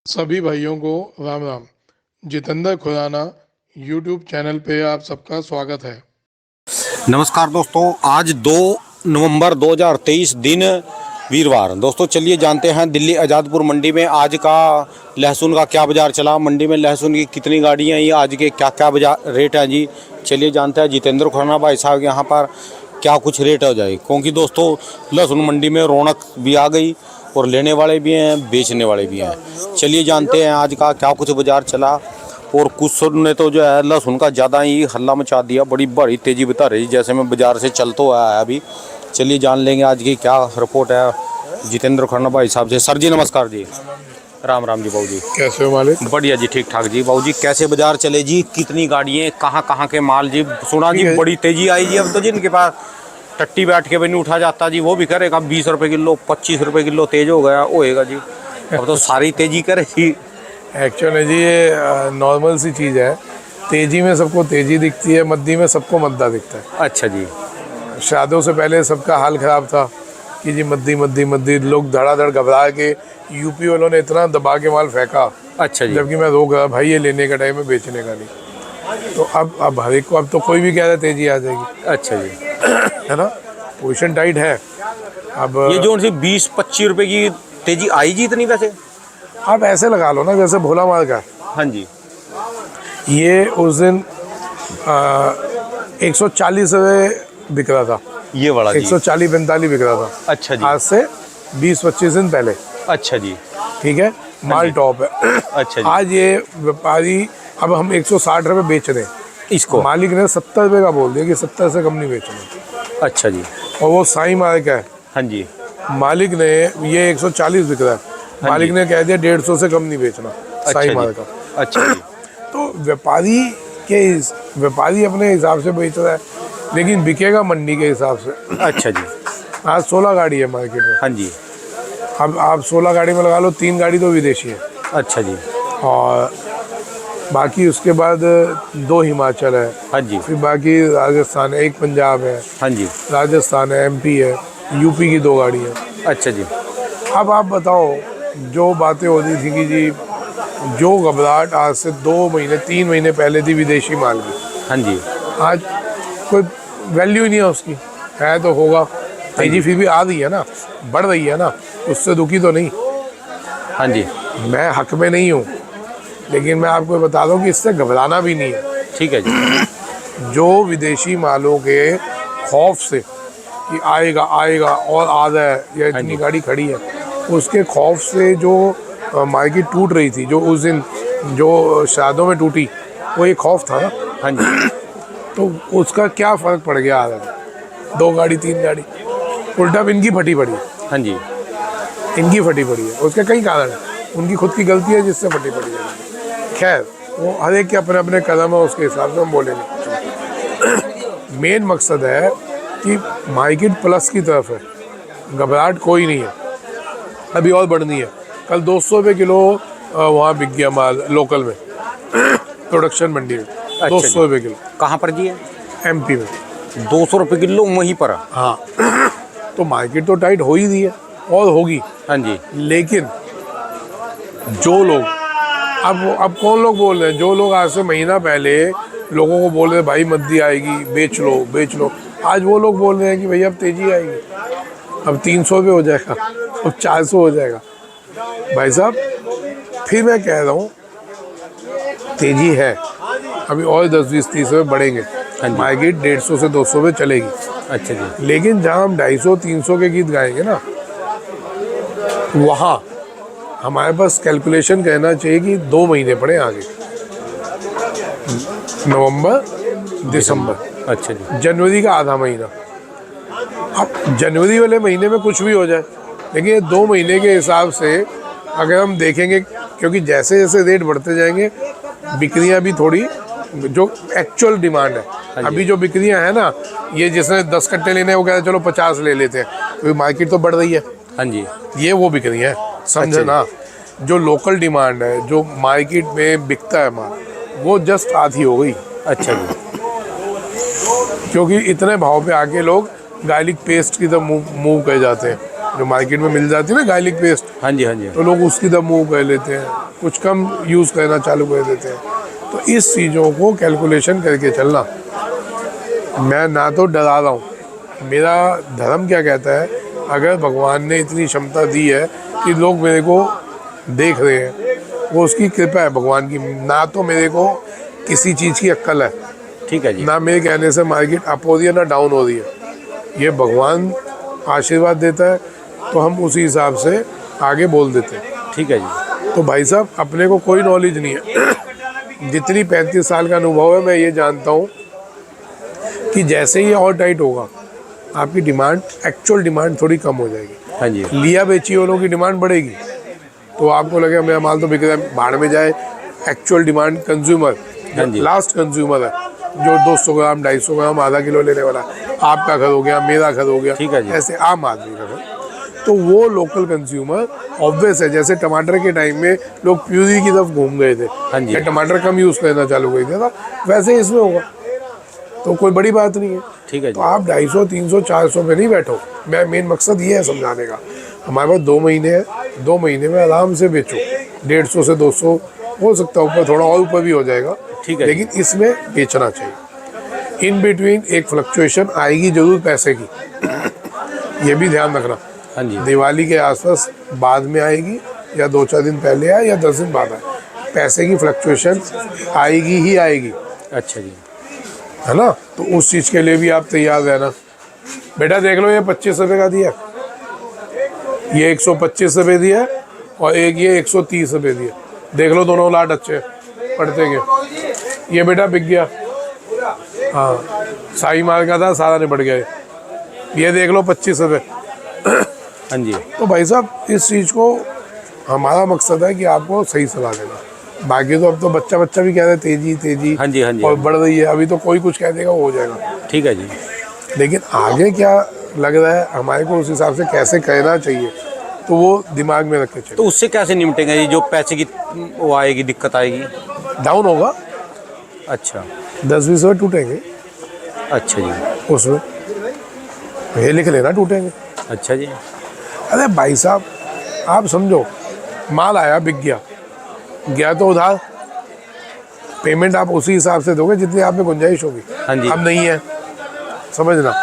सभी भाइयों को राम राम। जितेंद्र खुराना यूट्यूब चैनल पे आप सबका स्वागत है। नमस्कार दोस्तों, आज 2 नवंबर 2023 दिन वीरवार। दोस्तों चलिए जानते हैं दिल्ली आज़ादपुर मंडी में आज का लहसुन का क्या बाज़ार चला, मंडी में लहसुन की कितनी गाड़ियाँ आई, आज के क्या क्या बाजार रेट है जी। चलिए जानते हैं जितेंद्र खुराना भाई साहब यहाँ पर क्या कुछ रेट हो जाए, क्योंकि दोस्तों लहसुन मंडी में रौनक भी आ गई और लेने वाले भी हैं, बेचने वाले भी हैं। चलिए जानते हैं आज का क्या कुछ बाज़ार चला। और कुछ ने तो जो है लहसुन का ज़्यादा ही हल्ला मचा दिया, बड़ी भारी तेज़ी बता रही, जैसे मैं बाज़ार से चल तो आया है अभी। चलिए जान लेंगे आज की क्या रिपोर्ट है जितेंद्र खुराना भाई साहब से। सर जी नमस्कार जी। राम राम जी बाबू जी। कैसे हो मालिक? बढ़िया जी, ठीक ठाक जी। बाबू जी कैसे बाज़ार चले जी, कितनी गाड़ियाँ, कहाँ के माल जी? सुना जी बड़ी तेज़ी आई जी, अब तो जिनके पास टट्टी बैठ के भी नहीं उठा जाता जी, वो भी करेगा 20 रुपये किलो 25 रुपये किलो तेज़ हो गया होएगा जी। अब तो सारी तेज़ी करे जी। एक्चुअली जी ये नॉर्मल सी चीज़ है। तेजी में सबको तेजी दिखती है, मद्दी में सबको मद्दा दिखता है। अच्छा जी। शादियों से पहले सबका हाल ख़राब था कि जी मद्दी मद्दी मद्दी, लोग धड़ाधड़ घबरा के यूपी वालों ने इतना दबा के माल फेंका। अच्छा जी। जबकि मैं रोक रहा भाई, ये लेने का टाइम है, बेचने का नहीं। तो अब हर एक को, अब तो कोई भी कह रहा है तेजी आ जाएगी। अच्छा जी। है ना, पोजीशन टाइट है। अब ये जो सी 20-25 रुपए की तेजी आई जी इतनी वैसे? आप ऐसे लगा लो ना जैसे भोला मार का। हाँ जी। ये उस दिन 140 रुपये बिक रहा था, ये वाला जी 140-45 बिक रहा था। अच्छा जी। आज से 20-25 दिन पहले। अच्छा जी। ठीक है, माल टॉप है। अच्छा जी। आज ये व्यापारी, अब हम 160 रुपये बेच रहे हैं इसको, मालिक ने 70 रुपये का बोल दिया कि 70 से कम नहीं बेचना। अच्छा जी। और वो साई मार का है। हाँ जी। मालिक ने, ये 140 बिक रहा है, मालिक ने कह दिया 150 से कम नहीं बेचना। साई मार का। अच्छा जी। तो व्यापारी अपने हिसाब से बेच रहा है, लेकिन बिकेगा मंडी के हिसाब से। अच्छा जी। आज 16 गाड़ी है मार्केट में। हाँ जी। अब आप 16 गाड़ी में लगा लो, 3 गाड़ी तो विदेशी है। अच्छा जी। और बाकी उसके बाद 2 हिमाचल है। हाँ जी। फिर बाकी राजस्थान है, 1 पंजाब है। हाँ जी। राजस्थान है, एमपी है, यूपी की 2 गाड़ी है। अच्छा जी। अब आप बताओ, जो बातें हो रही थी कि जी जो घबराहट आज से 2 महीने 3 महीने पहले थी विदेशी माल की, हाँ जी। आज कोई वैल्यू ही नहीं है उसकी। है तो होगा तेजी, फिर भी आ रही है ना, बढ़ रही है ना, उससे दुखी तो नहीं। हाँ जी। मैं हक में नहीं हूँ, लेकिन मैं आपको बता दूँ कि इससे घबराना भी नहीं है। ठीक है जी। जो विदेशी मालों के खौफ से कि आएगा आएगा और आ जाए, या इतनी गाड़ी खड़ी है, उसके खौफ से जो मार्केट टूट रही थी, जो उस दिन जो शादियों में टूटी, वो एक खौफ था ना। हाँ जी। तो उसका क्या फ़र्क पड़ गया आज? 2 गाड़ी 3 गाड़ी, उल्टा इनकी फटी पड़ी है। हाँ जी। इनकी फटी पड़ी है, उसके कई कारण है। उनकी खुद की गलती है जिससे फटी पड़ी है। खैर, वो हर एक के अपने अपने कदम है, उसके हिसाब से हम बोलेंगे। मेन मकसद है कि मार्केट प्लस की तरफ है, घबराहट कोई नहीं है, अभी और बढ़नी है। कल 200 रुपये किलो वहाँ बिक गया माल लोकल में, प्रोडक्शन मंडी में। 200 रुपये किलो। कहाँ पर जी है? एमपी में 200 रुपये किलो वहीं पर? हाँ। तो मार्केट तो टाइट हो ही रही है और होगी। हाँ जी। लेकिन जो लोग, अब कौन लोग बोल रहे हैं, जो लोग आज से महीना पहले लोगों को बोल रहे हैं भाई मद्दी आएगी, बेच लो बेच लो, आज वो लोग बोल रहे हैं कि भैया अब तेजी आएगी, अब 300 रुपये हो जाएगा, अब 400 हो जाएगा। भाई साहब, फिर मैं कह रहा हूँ तेजी है, अभी और 10-20-30 रुपये बढ़ेंगे। मार्केट 150 से 200 रुपये चलेगी। अच्छा जी। लेकिन जहाँ हम 250-300 के गीत गाएंगे ना, वहाँ हमारे पास कैलकुलेशन कहना चाहिए कि 2 महीने पड़े आगे, नवंबर दिसंबर। अच्छा जी। जनवरी का आधा महीना। अब जनवरी वाले महीने में कुछ भी हो जाए, लेकिन 2 महीने के हिसाब से अगर हम देखेंगे, क्योंकि जैसे जैसे रेट बढ़ते जाएंगे, बिक्रियां भी थोड़ी, जो एक्चुअल डिमांड है, अभी जो बिक्रियां है ना, ये जिसने 10 कट्टे लेने हैं वो कहते हैं चलो 50 ले लेते हैं, क्योंकि मार्केट तो बढ़ रही है। हाँ जी। ये वो बिक्रियां है, समझे ना। जो लोकल डिमांड है, जो मार्केट में बिकता है माल, वो जस्ट आधी हो गई। अच्छा जी। क्योंकि इतने भाव पे आके लोग गार्लिक पेस्ट की तरफ मूव कर जाते हैं। जो मार्केट में मिल जाती है ना गार्लिक पेस्ट, हाँ जी हाँ जी। तो लोग उसकी तरफ मुँह कर लेते हैं, कुछ कम यूज़ करना चालू कर देते हैं। तो इस चीज़ों को कैलकुलेशन करके चलना। मैं ना तो डरा रहा हूँ, मेरा धर्म क्या कहता है, अगर भगवान ने इतनी क्षमता दी है कि लोग मेरे को देख रहे हैं, वो उसकी कृपा है भगवान की। ना तो मेरे को किसी चीज़ की अक्ल है, ठीक है जी। ना मेरे कहने से मार्केट अप हो रही है ना डाउन हो रही है। ये भगवान आशीर्वाद देता है, तो हम उसी हिसाब से आगे बोल देते हैं। ठीक है जी। तो भाई साहब, अपने को कोई नॉलेज नहीं है। जितनी 35 साल का अनुभव है, मैं ये जानता हूँ कि जैसे ही और टाइट होगा, आपकी डिमांड, एक्चुअल डिमांड थोड़ी कम हो जाएगी। हाँ जी। लिया बेची वालों की डिमांड बढ़ेगी, तो आपको लगेगा मेरा माल तो बिक रहा है, भाड़ में जाए। एक्चुअल डिमांड कंज्यूमर, हाँ जी। लास्ट कंज्यूमर है, जो 200 ग्राम 250 ग्राम आधा किलो लेने वाला है। आपका घर हो गया, मेरा घर हो गया, ठीक है जी। ऐसे आम आदमी का घर। तो वो लोकल कंज्यूमर ऑब्वियस है। जैसे टमाटर के टाइम में लोग प्यूरी की तरफ घूम गए थे, हाँ जी। या टमाटर कम यूज़ करना चालू कर दिया था, वैसे इसमें होगा। तो कोई बड़ी बात नहीं है। ठीक है तो जी। आप 250, 300, 400 पे नहीं बैठो। मैं मेन मकसद ये है समझाने का, हमारे पास 2 महीने है, 2 महीने में आराम से बेचो। 150 से 200 हो सकता है, ऊपर थोड़ा और ऊपर भी हो जाएगा, ठीक है। लेकिन इसमें बेचना चाहिए। इन बिटवीन एक फ्लक्चुएशन आएगी जरूर पैसे की, ये भी ध्यान रखना। हाँ जी। दिवाली के आसपास बाद में आएगी, या 2-4 दिन पहले आए, या 10 दिन बाद आए, पैसे की फ्लक्चुएशन आएगी ही आएगी, अच्छा जी। है ना। तो उस चीज़ के लिए भी आप तैयार रहना। बेटा देख लो, ये 25 रुपये का दिया, ये 125 रुपये दिया, और एक ये 130 रुपये दिया। देख लो, दोनों लाट अच्छे पड़ते गए। ये बेटा बिक गया, हाँ, साई मार का था, सारा निपट गया। ये देख लो 25 रुपये। हाँ जी। तो भाई साहब, इस चीज़ को हमारा मकसद है कि आपको सही सलाह देना। बाकी तो अब तो बच्चा भी कह रहे हैं तेजी तेजी, हाँ जी हाँ जी। और बढ़ रही है। अभी तो कोई कुछ कह देगा, वो हो जाएगा। ठीक है जी। लेकिन आगे क्या लग रहा है हमारे को, उस हिसाब से कैसे कहना चाहिए, तो वो दिमाग में रख के चलिए। तो उससे कैसे निपटेंगे जी, जो पैसे की वो आएगी, दिक्कत आएगी? डाउन होगा, अच्छा 10-20 रुपये टूटेंगे अच्छा जी। उसमें, ये लिख लेना, टूटेंगे। अच्छा जी। अरे भाई साहब, आप समझो, माल आया, बिक गया, गया तो उधार, पेमेंट आप उसी हिसाब से दोगे जितनी आप में गुंजाइश होगी। हाँ जी। अब नहीं है, समझना।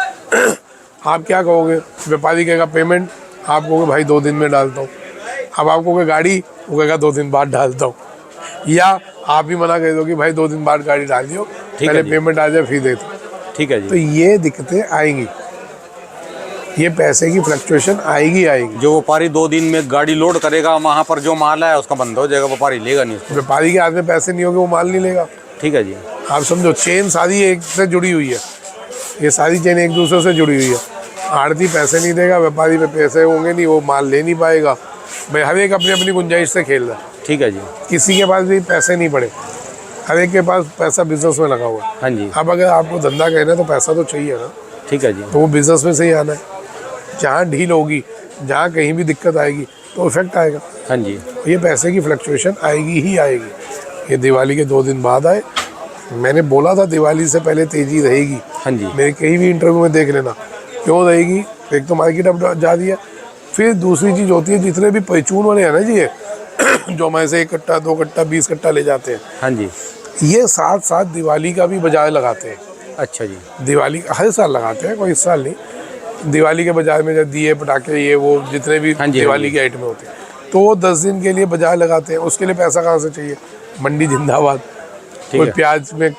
आप क्या कहोगे, व्यापारी कहेगा पेमेंट, आप कहोगे भाई 2 दिन में डालता हूँ। अब आप कहोगे गाड़ी, वो कहेगा 2 दिन बाद डालता हूँ। या आप ही मना कर दो कि भाई 2 दिन बाद गाड़ी डाल दियो, पहले पेमेंट आ जाए फिर देता हूँ। ठीक है जी। तो ये दिक्कतें आएंगी, ये पैसे की फ्लक्चुएशन आएगी आएगी। जो व्यापारी 2 दिन में गाड़ी लोड करेगा, वहाँ पर जो माल है उसका बंद हो जाएगा, व्यापारी लेगा नहीं उसको। व्यापारी के हाथ में पैसे नहीं होंगे, वो माल नहीं लेगा। ठीक है जी। आप समझो, चेन सारी एक से जुड़ी हुई है, ये सारी चेन एक दूसरे से जुड़ी हुई है। आड़ती पैसे नहीं देगा, व्यापारी पे पैसे होंगे नहीं, वो माल ले नहीं पाएगा। भाई हर एक अपनी अपनी गुंजाइश से खेल रहा है। ठीक है जी। किसी के पास भी पैसे नहीं पड़े, हर एक के पास पैसा बिजनेस में लगा हुआ है। हाँ जी। अब अगर आपको धंधा कहना है तो पैसा तो चाहिए ना, ठीक है जी। तो वो बिजनेस में से ही आना है। जहाँ ढील होगी, जहाँ कहीं भी दिक्कत आएगी, तो इफेक्ट आएगा। हाँ जी। ये पैसे की फ्लक्चुएशन आएगी ही आएगी। ये दिवाली के 2 दिन बाद आए, मैंने बोला था दिवाली से पहले तेजी रहेगी। हाँ जी। मेरे कहीं भी इंटरव्यू में देख लेना, क्यों रहेगी। एक तो मार्केट अब जा रही है, फिर दूसरी चीज़ होती है, जितने भी परचून वाले हैं ना जी, ये जो हमारे से 1 कट्टा 2 कट्टा 20 कट्टा ले जाते हैं, हाँ जी। ये साथ साथ दिवाली का भी बाजार लगाते हैं। अच्छा जी। दिवाली हर साल लगाते हैं, कोई इस साल नहीं। दिवाली के बाजार में जब दिए पटाखे, ये वो जितने भी हाँ जी, दिवाली के आइटम होते हैं, तो वो 10 दिन के लिए बाजार लगाते हैं। उसके लिए पैसा कहाँ से चाहिए, मंडी जिंदाबाद। कोई प्याज में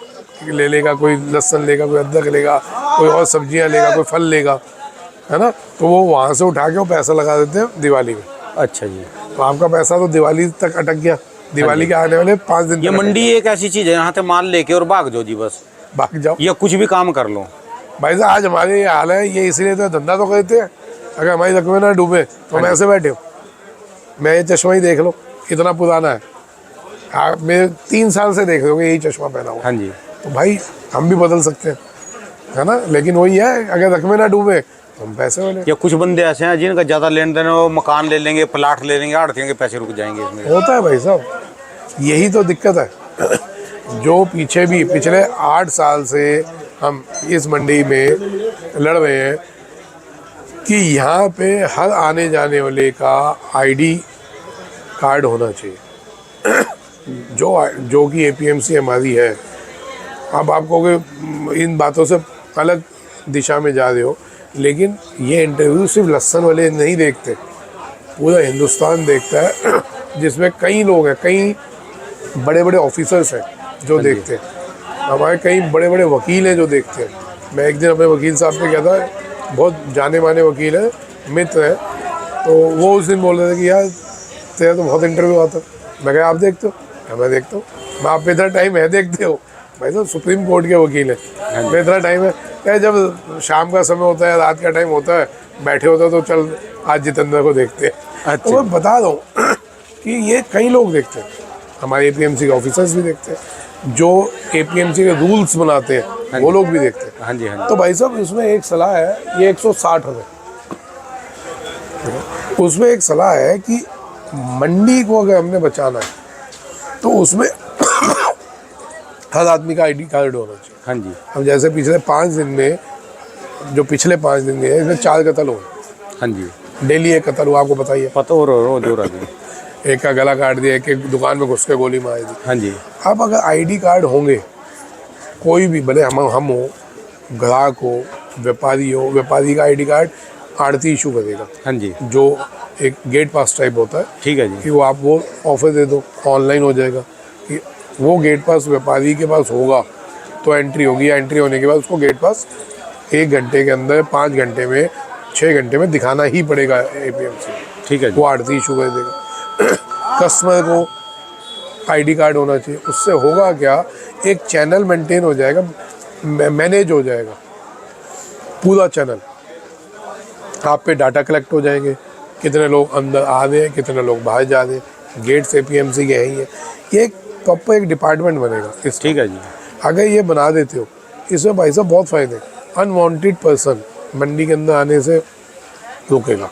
ले लेगा, कोई लहसुन लेगा, कोई अदरक लेगा, कोई और सब्जियां लेगा, कोई फल लेगा, है ना। तो वो वहाँ से उठा के वो पैसा लगा देते हैं दिवाली में। अच्छा जी। तो आपका पैसा तो दिवाली तक अटक गया, दिवाली के आने वाले 5 दिन ये तक मंडी एक ऐसी चीज़ है, यहाँ से माल लेके और भाग जाओ जी, बस भाग जाओ। या कुछ भी काम कर लो। भाई साहब, आज हमारे ये हाल है, ये इसलिए तो धंधा तो करते हैं। अगर हमारी रकमें ना डूबे तो हम ऐसे बैठे हो। मैं ये चश्मा ही देख लो, कितना पुराना है। आप मेरे 3 साल से देख रहे हो यही चश्मा पहना हुआ। हाँ जी। तो भाई हम भी बदल सकते हैं, है ना। लेकिन वही है, अगर रकमें ना डूबे तो हम पैसे वाले। या कुछ बंदे ऐसे हैं जिनका ज़्यादा लेन देन है, वो मकान ले लेंगे, प्लाट ले लेंगे, आड़तियों के पैसे रुक जाएंगे इसमें। होता है भाई साहब, यही तो दिक्कत है। जो पीछे भी पिछले 8 साल से हम इस मंडी में लड़ रहे हैं, कि यहाँ पे हर आने जाने वाले का आईडी कार्ड होना चाहिए। जो कि एपीएमसी हमारी है। अब आप कहोगे इन बातों से अलग दिशा में जा रहे हो, लेकिन ये इंटरव्यू सिर्फ लहसुन वाले नहीं देखते, पूरा हिंदुस्तान देखता है, जिसमें कई लोग हैं, कई बड़े बड़े ऑफिसर्स हैं जो देखते हैं, हमारे कई बड़े बड़े वकील हैं जो देखते हैं। मैं एक दिन अपने वकील साहब पे गया था, बहुत जाने माने वकील हैं, मित्र हैं, तो वो उस दिन बोल रहे थे कि यार तेरा तो बहुत इंटरव्यू आता है। मैं कहा आप देखते हो? क्या मैं देखता हूँ। मैं आप पे इतना टाइम है देखते हो? भाई साहब सुप्रीम कोर्ट के वकील है, मैं इतना टाइम है क्या? जब शाम का समय होता है, रात का टाइम होता है, बैठे होते हो तो चल आज जितेंद्र को देखते हैं। अच्छा। तो मैं बता दूँ कि ये कई लोग देखते हैं, हमारे एपीएमसी के ऑफिसर्स भी देखते हैं, जो एपीएमसी के रूल्स बनाते हैं वो लोग भी देखते हैं। हाँ जी, हाँ जी। तो भाई साहब इसमें एक सलाह है, ये 160 है, उसमें एक सलाह है कि मंडी को अगर हमने बचाना है तो उसमें हर आदमी का आईडी कार्ड होना चाहिए। हाँ जी। अब जैसे पिछले 5 दिन में, जो पिछले 5 दिन में है, इसमें 4 कत्ल हुए। हाँ जी। डेली एक कत्ल हुआ, आपको बताइए। पता हो रोज हो रहा जी। एक का गला काट दिया, एक दुकान में घुस के गोली मार दी। हाँ जी। अब अगर आईडी कार्ड होंगे, कोई भी, भले हम हो, ग्राहक हो, व्यापारी हो, व्यापारी का आईडी कार्ड आड़ती इशू करेगा। हाँ जी। जो एक गेट पास टाइप होता है, ठीक है जी। कि वो आप वो ऑफर दे दो, ऑनलाइन हो जाएगा कि वो गेट पास व्यापारी के पास होगा तो एंट्री होगी, या एंट्री होने के बाद उसको गेट पास 1 घंटे के अंदर, 5 घंटे में, 6 घंटे में दिखाना ही पड़ेगा एपीएमसी। ठीक है जी। वो आड़ती इशू कर देगा। कस्टमर को आईडी कार्ड होना चाहिए। उससे होगा क्या, एक चैनल मेंटेन हो जाएगा, मैनेज हो जाएगा पूरा चैनल। आप पे डाटा कलेक्ट हो जाएंगे, कितने लोग अंदर आ रहे हैं, कितने लोग बाहर जा रहे हैं, गेट्स एपीएमसी के हैं। ये एक प्रॉपर एक डिपार्टमेंट बनेगा इस। ठीक है जी। अगर ये बना देते हो, इसमें भाई साहब बहुत फ़ायदे। अनवांटेड पर्सन मंडी के अंदर आने से रुकेगा।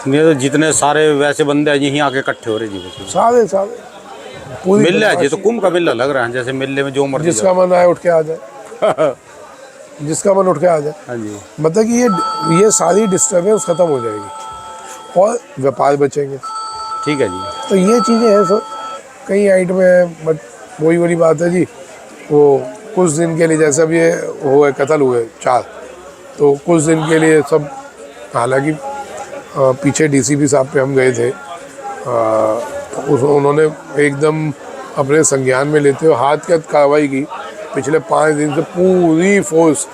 नहीं तो जितने सारे वैसे बंदे हैं यहीं आके इकट्ठे हो रहे जी, सारे पूरी मेला है जी, तो कुंभ का मेला लग रहा है, जैसे मेले में जो मर्जी जिसका मन आए उठ के आ जाए। जिसका मन उठ के आ जाए। हाँ जी। मतलब कि ये सारी डिस्टर्बेंस ख़त्म हो जाएगी और व्यापार बचेंगे। ठीक है जी। तो ये चीज़ें हैं सर, कई आइटम है, बट वही वाली बात है जी, वो कुछ दिन के लिए, जैसे अब ये हुए कत्ल हुए 4, तो कुछ दिन के लिए सब, हालांकि पीछे डीसीपी साहब पे हम गए थे, उन्होंने एकदम अपने संज्ञान में लेते हुए हाथ के कार्रवाई की। पिछले 5 दिन से पूरी फोर्स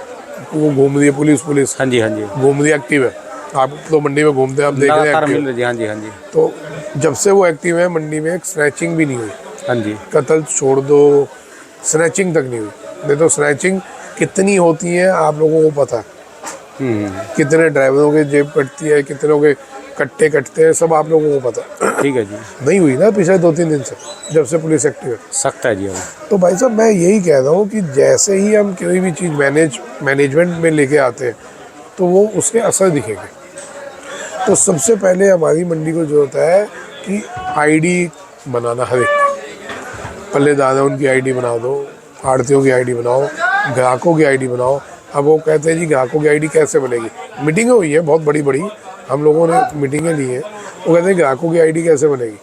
वो घूम रही है, पुलिस। हाँ जी। हाँ जी। घूम रही, एक्टिव है। आप तो मंडी में घूमते हैं, आप देख रहे हैं एक्टिव है। जी। हाँ जी। हाँ जी। तो जब से वो एक्टिव है, मंडी में एक स्नैचिंग भी नहीं हुई। हाँ जी। कत्ल छोड़ दो, स्नैचिंग तक नहीं हुई। नहीं तो स्नैचिंग कितनी होती है आप लोगों को पता है, कितने ड्राइवरों के जेब कटती है, कितनों के कट्टे कटते हैं, सब आप लोगों को पता है। ठीक है जी। नहीं हुई ना पिछले 2-3 दिन से, जब से पुलिस एक्टिव है। सख्त है जी। तो भाई साहब मैं यही कह रहा हूँ कि जैसे ही हम कोई भी चीज़ मैनेजमेंट में लेके आते हैं तो वो उसके असर दिखेंगे। तो सबसे पहले हमारी मंडी को जो होता है कि आईडी बनाना, हर एक पल्लेदार है उनकी आईडी बना दो, आड़तियों की आईडी बनाओ, ग्राहकों की आईडी बनाओ। अब वो कहते हैं जी ग्राहकों की आईडी कैसे बनेगी? मीटिंगें हुई है बहुत बड़ी, हम लोगों ने मीटिंगें ली हैं। वो कहते हैं ग्राहकों की आईडी कैसे बनेगी?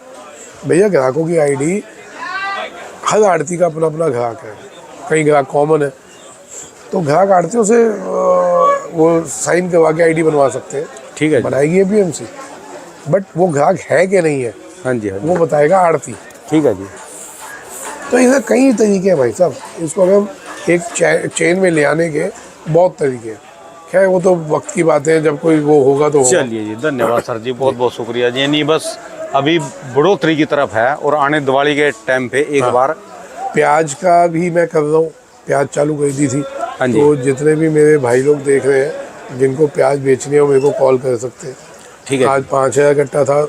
भैया ग्राहकों की आईडी, हर आड़ती का अपना अपना ग्राहक है, कई ग्राहक कॉमन है, तो ग्राहक आड़तियों से वो साइन करवा के आईडी बनवा सकते हैं। ठीक है। बनाएगी एपीएमसी, बट वो ग्राहक है कि नहीं है हाँ जी। हाँ जी। वो बताएगा आड़ती। ठीक है जी। तो इसे कई तरीके हैं भाई साहब, इसको अगर हम एक चेन में ले आने के बहुत तरीके हैं। खैर वो तो वक्त की बात है, जब कोई वो होगा तो होगा। चलिए जी, धन्यवाद सर जी, बहुत बहुत शुक्रिया जी। नहीं बस अभी बढ़ोतरी की तरफ है और आने दिवाली के टाइम पे एक बार प्याज का भी मैं कर रहा हूँ, प्याज चालू कर दी थी। हाँ जी। तो जितने भी मेरे भाई लोग देख रहे हैं जिनको प्याज बेचनी है वो मेरे को कॉल कर सकते हैं। ठीक है। आज 5000 कट्टा था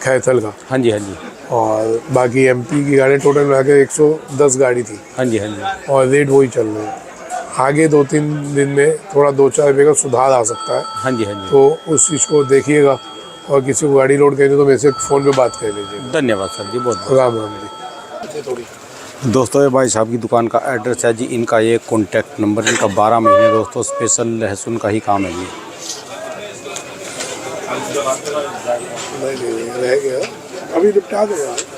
खैथल का। हाँ जी। हाँ जी। और बाकी एमपी की गाड़ी टोटल मिला के 110 गाड़ी थी। हाँ जी। हाँ जी। और रेट वही चल रहे हैं। आगे 2-3 दिन में थोड़ा 2-4 रुपये का सुधार आ सकता है। हाँ जी। हाँ जी। तो उस चीज़ को देखिएगा, और किसी को गाड़ी लोड करनी तो मेरे से फ़ोन पे बात कर लीजिए। धन्यवाद सर जी, बहुत राम राम जी। दोस्तों ये भाई साहब की दुकान का एड्रेस है जी, इनका ये कॉन्टैक्ट नंबर, इनका 12 महीने दोस्तों स्पेशल लहसुन का ही काम है जी। नहीं रह गया, अभी निपटा देगा।